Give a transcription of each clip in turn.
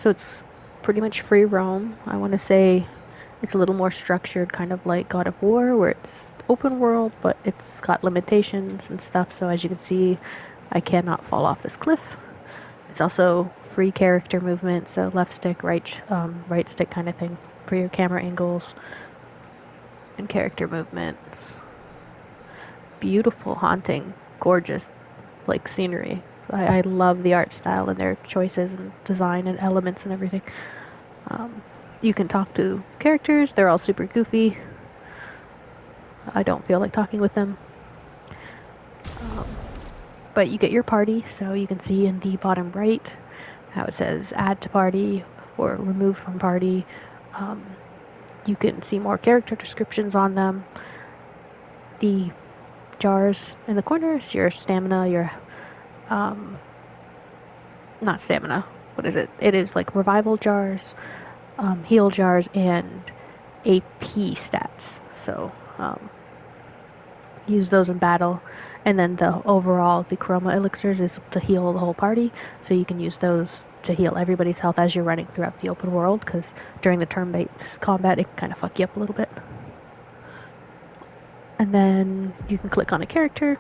So it's pretty much free roam. I want to say it's a little more structured, kind of like God of War, where it's open world, but it's got limitations and stuff. So as you can see, I cannot fall off this cliff. It's also free character movement, so left stick, right stick kind of thing for your camera angles and character movements. Beautiful, haunting, gorgeous, like scenery. I love the art style and their choices and design and elements and everything. Um, you can talk to characters. They're all super goofy. I don't feel like talking with them. Um, but you get your party, so you can see in the bottom right how it says add to party or remove from party. Um, you can see more character descriptions on them. The jars in the corners, your stamina, your um, not stamina. What is it? It is like revival jars, heal jars, and AP stats. So use those in battle. And then the chroma elixirs is to heal the whole party. So you can use those to heal everybody's health as you're running throughout the open world. Because during the turn-based combat, it can kind of fuck you up a little bit. And then you can click on a character.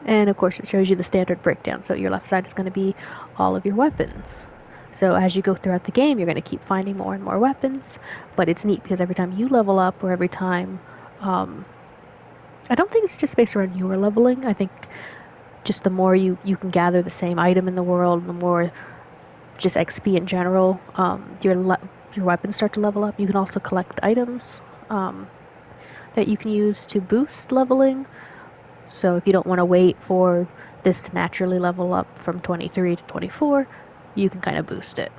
And of course, it shows you the standard breakdown. So your left side is going to be all of your weapons. So as you go throughout the game, you're going to keep finding more and more weapons. But it's neat because every time you level up or every time I don't think it's just based around your leveling. I think just the more you can gather the same item in the world, the more just XP in general, your weapons start to level up. You can also collect items that you can use to boost leveling. So if you don't want to wait for this to naturally level up from 23 to 24, you can kind of boost it.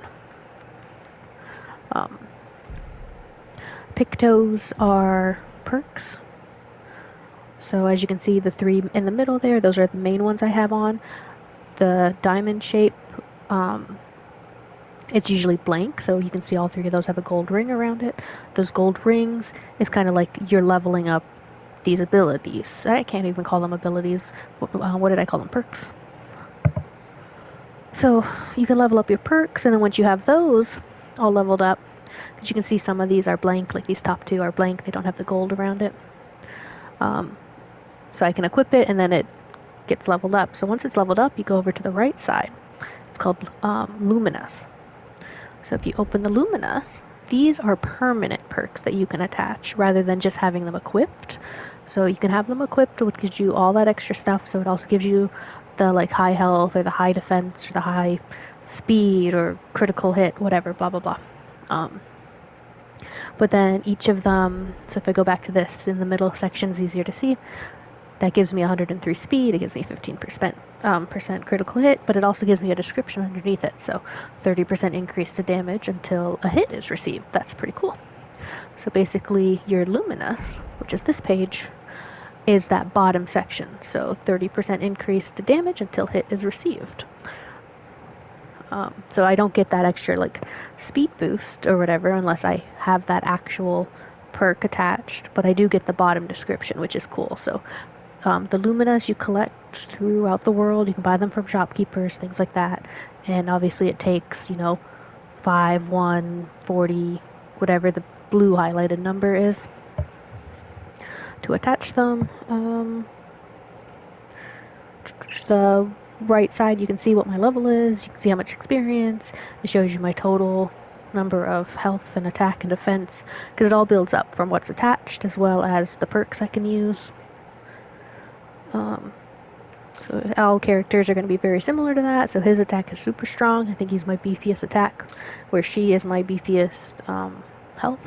Um, Pictos are perks. So as you can see, the three in the middle there, those are the main ones I have on. The diamond shape, um, it's usually blank, so you can see all three of those have a gold ring around it. Those gold rings is kind of like you're leveling up these abilities. I can't even call them abilities. What did I call them? Perks. So you can level up your perks, and then once you have those all leveled up, because you can see some of these are blank, like these top two are blank, they don't have the gold around it. Um, so I can equip it, and then it gets leveled up. So once it's leveled up, you go over to the right side. It's called Luminous. So if you open the Luminous, these are permanent perks that you can attach rather than just having them equipped. So you can have them equipped, which gives you all that extra stuff. So it also gives you the like high health or the high defense or the high speed or critical hit, whatever, blah blah blah. Um, but then each of them, so if I go back to this in the middle section, is easier to see. That gives me 103 speed, it gives me 15% percent critical hit, but it also gives me a description underneath it. So 30% increase to damage until a hit is received. That's pretty cool. So basically, your Luminous, which is this page, is that bottom section. So 30% increase to damage until hit is received. So I don't get that extra like speed boost or whatever unless I have that actual perk attached, but I do get the bottom description, which is cool. So the Luminas you collect throughout the world. You can buy them from shopkeepers, things like that. And obviously it takes, 5, 1, 40, whatever the blue highlighted number is to attach them. The right side, you can see what my level is. You can see how much experience. It shows you my total number of health and attack and defense because it all builds up from what's attached as well as the perks I can use. So all characters are going to be very similar to that. So his attack is super strong. I think he's my beefiest attack, where she is my beefiest health.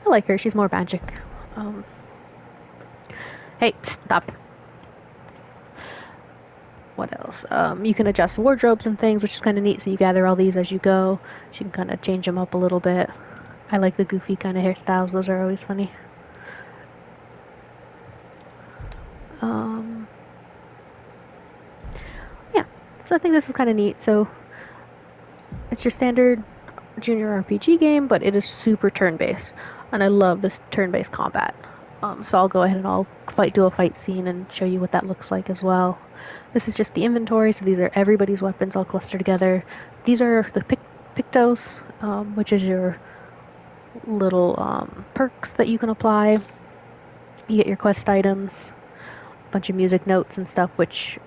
I like her. She's more magic. Um, hey, stop. What else? You can adjust wardrobes and things, which is kind of neat. So you gather all these as you go. So you can kind of change them up a little bit. I like the goofy kind of hairstyles. Those are always funny. Yeah. So I think this is kind of neat. So it's your standard junior RPG game, but it is super turn-based, and I love this turn-based combat. So I'll go ahead and I'll do a fight scene and show you what that looks like as well. This is just the inventory, so these are everybody's weapons all clustered together. These are the pictos, which is your little perks that you can apply. You get your quest items, a bunch of music notes and stuff, which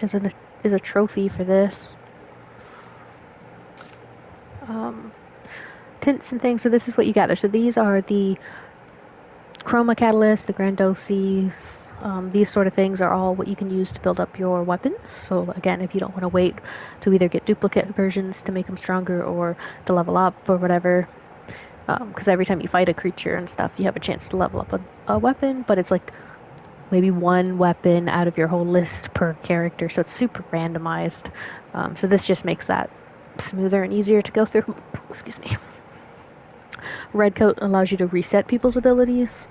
is a trophy for this. Tints and things. So this is what you gather. So these are the chroma catalysts, the grandoses. These sort of things are all what you can use to build up your weapons. So again, if you don't want to wait to either get duplicate versions to make them stronger or to level up or whatever, because every time you fight a creature and stuff, you have a chance to level up a weapon, but it's like maybe one weapon out of your whole list per character, so it's super randomized. So this just makes that smoother and easier to go through. Excuse me. Red coat allows you to reset people's abilities.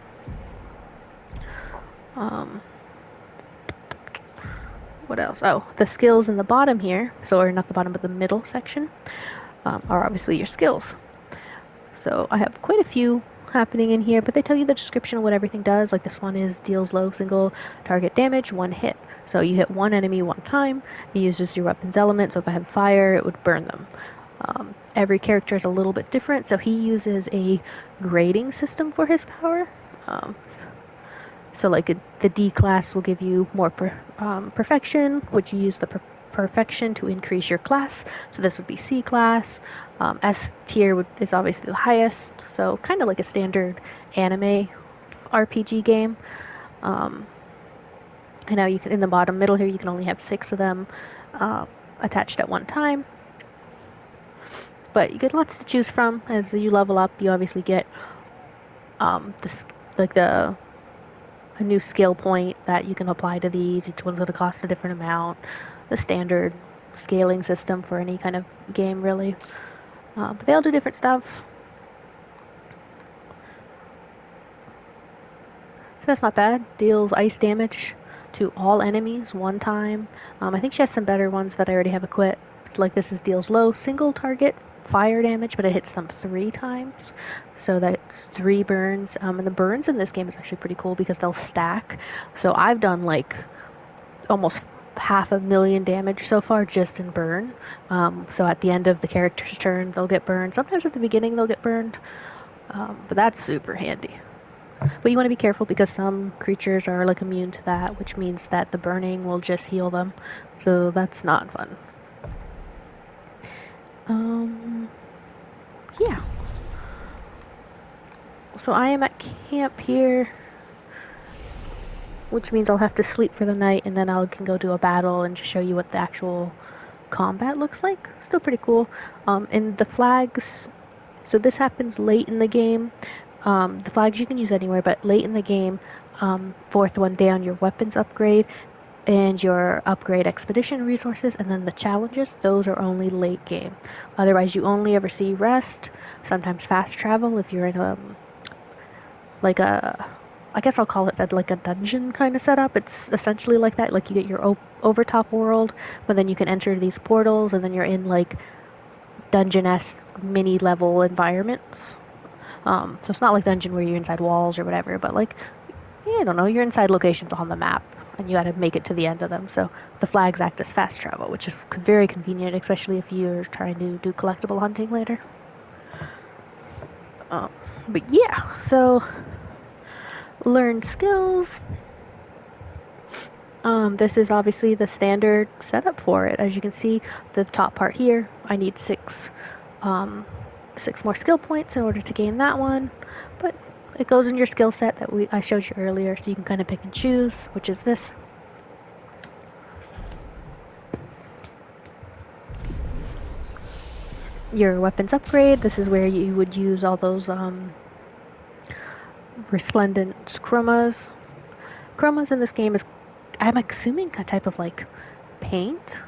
What else? Oh, the skills in the bottom here, so or not the bottom, but the middle section, are obviously your skills. So I have quite a few happening in here, but they tell you the description of what everything does. Like this one is deals low single target damage, one hit. So you hit one enemy one time, it uses your weapon's element, so if I had fire, it would burn them. Every character is a little bit different, so he uses a grading system for his power. So like the D class will give you more perfection, which you use the perfection to increase your class. So this would be C class. S tier is obviously the highest, so kind of like a standard anime RPG game. And now you can, in the bottom middle here, you can only have 6 of them attached at one time. But you get lots to choose from. As you level up, you obviously get a new skill point that you can apply to these. Each one's going to cost a different amount. The standard scaling system for any kind of game, really. But they all do different stuff. So that's not bad. Deals ice damage to all enemies one time. I think she has some better ones that I already have equipped. Like this is deals low single target fire damage, but it hits them 3 times. So that's 3 burns. And the burns in this game is actually pretty cool because they'll stack. So I've done like almost 500,000 damage so far just in burn. So at the end of the character's turn, they'll get burned. Sometimes at the beginning they'll get burned. But that's super handy. But you want to be careful because some creatures are like immune to that, which means that the burning will just heal them. So that's not fun. Yeah. So I am at camp here, which means I'll have to sleep for the night and then I can go do a battle and just show you what the actual combat looks like. Still pretty cool. And the flags, so this happens late in the game. The flags you can use anywhere, but late in the game, 4th one down, your weapons upgrade and your upgrade expedition resources, and then the challenges, those are only late game. Otherwise, you only ever see rest, sometimes fast travel if you're in like a, I guess I'll call it like a dungeon kind of setup. It's essentially like that. Like you get your overtop world, but then you can enter these portals, and then you're in like dungeon-esque mini level environments. So it's not like dungeon where you're inside walls or whatever, but like, yeah, I don't know, you're inside locations on the map, and you gotta make it to the end of them. So the flags act as fast travel, which is very convenient, especially if you're trying to do collectible hunting later. But yeah, so learn skills. This is obviously the standard setup for it. As you can see, the top part here, I need 6 more skill points in order to gain that one. But it goes in your skill set that I showed you earlier, so you can kind of pick and choose, which is this. Your weapons upgrade, this is where you would use all those resplendent chromas. Chromas in this game is, I'm assuming, a type of like paint.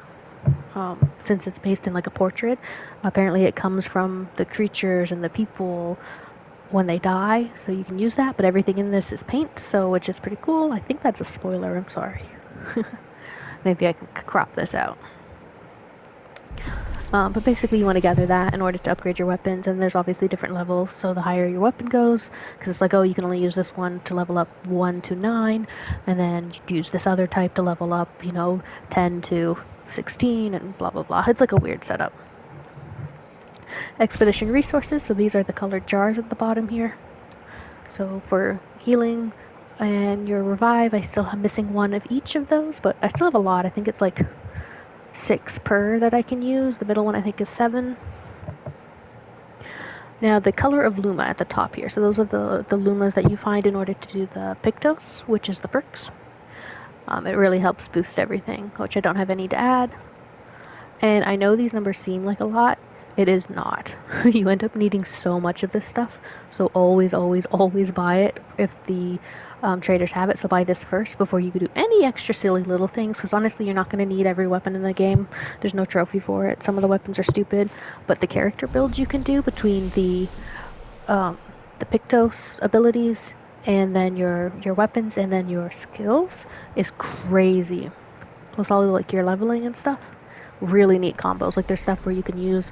Since it's based in like a portrait, apparently it comes from the creatures and the people when they die, so you can use that, but everything in this is paint, so which is pretty cool. I think that's a spoiler, I'm sorry. Maybe I can crop this out. But basically you want to gather that in order to upgrade your weapons, and there's obviously different levels, so the higher your weapon goes, because it's like, oh, you can only use this one to level up 1 to 9, and then use this other type to level up, 10 to 16, and blah blah blah. It's like a weird setup. Expedition resources, so these are the colored jars at the bottom here. So for healing and your revive, I still am missing one of each of those, but I still have a lot. I think it's like 6 per that I can use. The middle one I think is 7. Now the color of Luma at the top here. So those are the Lumas that you find in order to do the Pictos, which is the perks. It really helps boost everything, which I don't have any to add. And I know these numbers seem like a lot. It is not. You end up needing so much of this stuff. So always, always, always buy it if the traders have it. So buy this first before you do any extra silly little things. Because honestly, you're not going to need every weapon in the game. There's no trophy for it. Some of the weapons are stupid. But the character builds you can do between the Pictos abilities and then your weapons and then your skills is crazy. Plus all like your leveling and stuff. Really neat combos. Like there's stuff where you can use,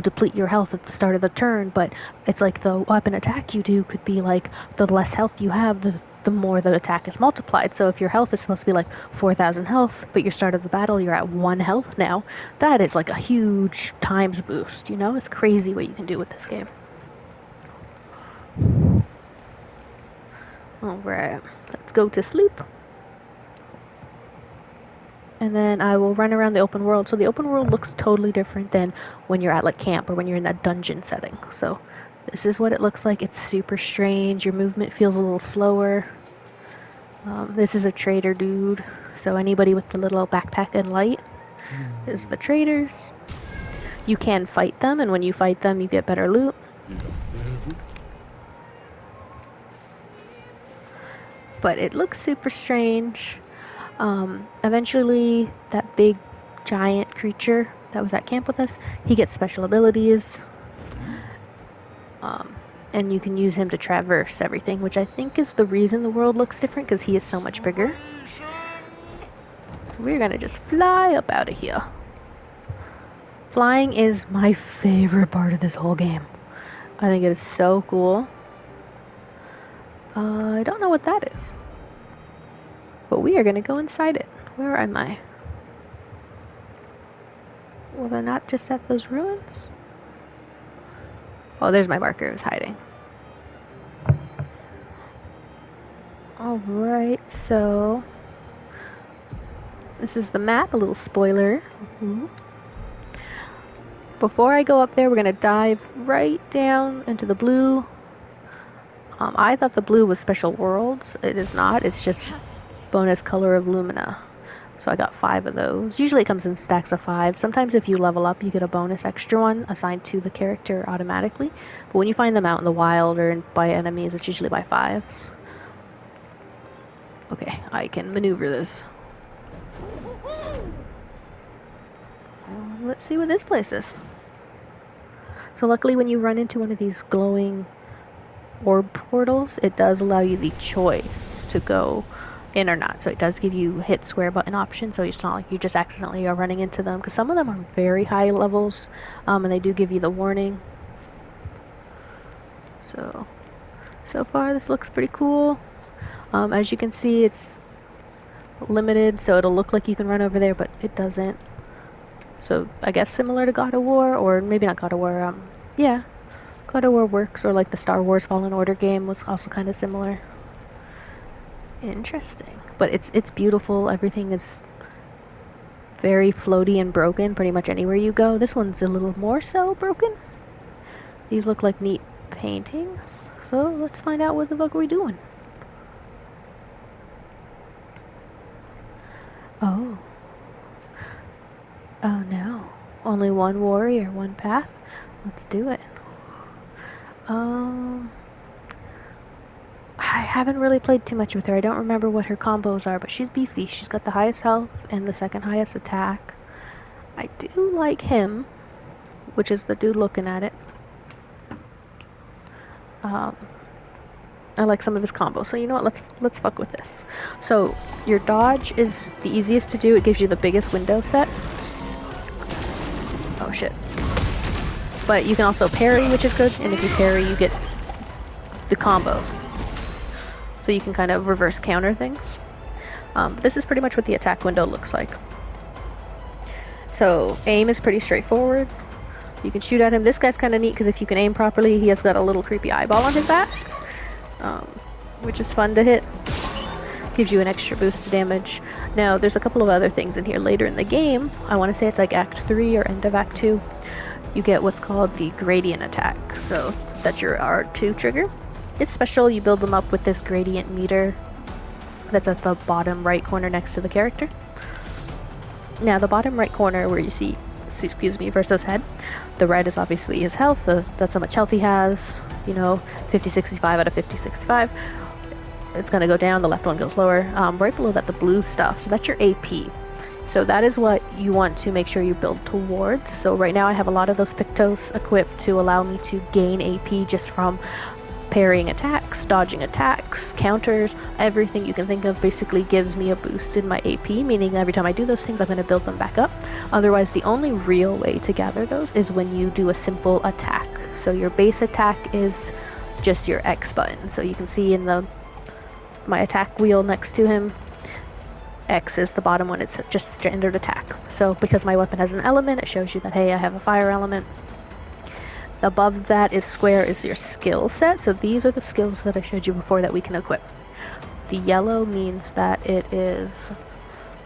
deplete your health at the start of the turn, but it's like the weapon attack you do could be like the less health you have, the more the attack is multiplied. So if your health is supposed to be like 4,000 health, but your start of the battle you're at 1 health now, that is like a huge times boost, It's crazy what you can do with this game. Alright, let's go to sleep. And then I will run around the open world. So the open world looks totally different than when you're at like camp or when you're in that dungeon setting. So this is what it looks like. It's super strange. Your movement feels a little slower. This is a trader dude. So anybody with the little backpack and light is the traders. You can fight them, and when you fight them, you get better loot. But it looks super strange. Eventually, that big giant creature that was at camp with us, he gets special abilities. And you can use him to traverse everything, which I think is the reason the world looks different, because he is so much bigger. So we're gonna just fly up out of here. Flying is my favorite part of this whole game. I think it is so cool. I don't know what that is. But we are gonna go inside it. Where am I? Was I not just at those ruins? Oh, there's my marker. It was hiding. Alright, so this is the map, a little spoiler. Before I go up there, we're going to dive right down into the blue. I thought the blue was special worlds. It is not. It's just bonus color of Lumina. So I got 5 of those. Usually it comes in stacks of 5. Sometimes if you level up, you get a bonus extra one assigned to the character automatically. But when you find them out in the wild or by enemies, it's usually by 5s. Okay, I can maneuver this. Let's see what this place is. So luckily when you run into one of these glowing orb portals, it does allow you the choice to go in or not. So it does give you hit square button option, so it's not like you just accidentally are running into them, because some of them are very high levels, and they do give you the warning. So far this looks pretty cool. As you can see, it's limited, so it'll look like you can run over there, but it doesn't. So I guess similar to God of War, or maybe not God of War, yeah, God of War works, or like the Star Wars Fallen Order game was also kind of similar. Interesting. But it's beautiful. Everything is very floaty and broken pretty much anywhere you go. This one's a little more so broken. These look like neat paintings. So let's find out what the fuck are we doing. Oh. Oh no. Only one warrior, one path? Let's do it. I haven't really played too much with her. I don't remember what her combos are, but she's beefy. She's got the highest health and the second highest attack. I do like him, which is the dude looking at it. I like some of his combos. So you know what? Let's fuck with this. So your dodge is the easiest to do. It gives you the biggest window set. Oh shit. But you can also parry, which is good, and if you parry, you get the combos. So you can kind of reverse counter things. This is pretty much what the attack window looks like. So aim is pretty straightforward. You can shoot at him. This guy's kind of neat because if you can aim properly, he has got a little creepy eyeball on his back, which is fun to hit. Gives you an extra boost to damage. Now, there's a couple of other things in here later in the game. I want to say it's like Act 3 or end of Act 2. You get what's called the gradient attack. So that's your R2 trigger. It's special. You build them up with this gradient meter that's at the bottom right corner next to the character. Now, the bottom right corner where you see, excuse me, versus head, the red is obviously his health. That's how much health he has. You know, 50-65 out of 50-65. It's going to go down, the left one goes lower. Right below that, the blue stuff, so that's your AP. So that is what you want to make sure you build towards. So right now I have a lot of those Pictos equipped to allow me to gain AP just from parrying attacks, dodging attacks, counters, everything you can think of basically gives me a boost in my AP, meaning every time I do those things I'm going to build them back up. Otherwise, the only real way to gather those is when you do a simple attack. So your base attack is just your X button. So you can see in my attack wheel next to him, X is the bottom one, it's just standard attack. So because my weapon has an element, it shows you that, hey, I have a fire element. Above that is square is your skill set. So these are the skills that I showed you before that we can equip. The yellow means that it is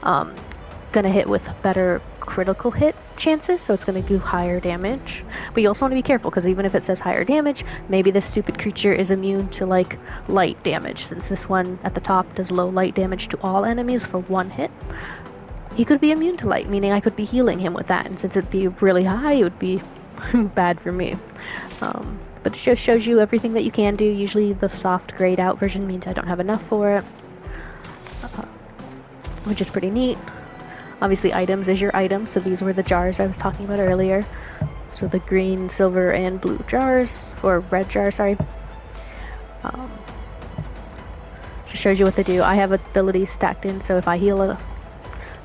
gonna hit with better critical hit chances, so it's gonna do higher damage. But you also want to be careful because even if it says higher damage, maybe this stupid creature is immune to like light damage, since this one at the top does low light damage to all enemies for one hit. He could be immune to light, meaning I could be healing him with that, and since it'd be really high, it would be bad for me. But it just shows you everything that you can do. Usually the soft grayed out version means I don't have enough for it, which is pretty neat. Obviously items is your item, so these were the jars I was talking about earlier. So the green, silver, and blue jars, or red jars, sorry. Just shows you what to do. I have abilities stacked in, so if I heal a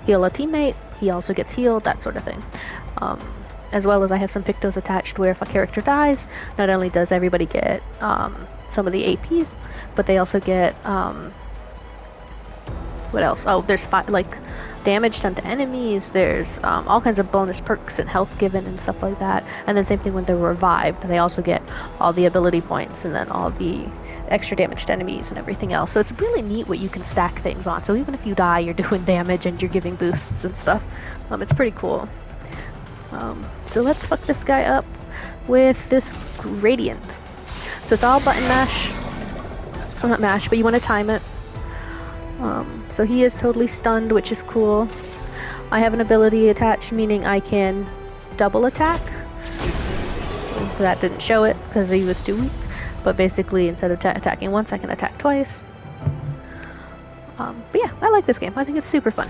teammate, he also gets healed, that sort of thing. As well as I have some Pictos attached where if a character dies, not only does everybody get some of the APs, but they also get, what else? Oh, there's like damage done to enemies, there's all kinds of bonus perks and health given and stuff like that. And then same thing when they're revived, they also get all the ability points and then all the extra damage to enemies and everything else. So it's really neat what you can stack things on. So even if you die, you're doing damage and you're giving boosts and stuff. It's pretty cool. So let's fuck this guy up with this gradient. So it's all button mash. Well, not mash, but you want to time it. So he is totally stunned, which is cool. I have an ability attached, meaning I can double attack. That didn't show it because he was too weak. But basically, instead of attacking once, I can attack twice. But yeah, I like this game. I think it's super fun.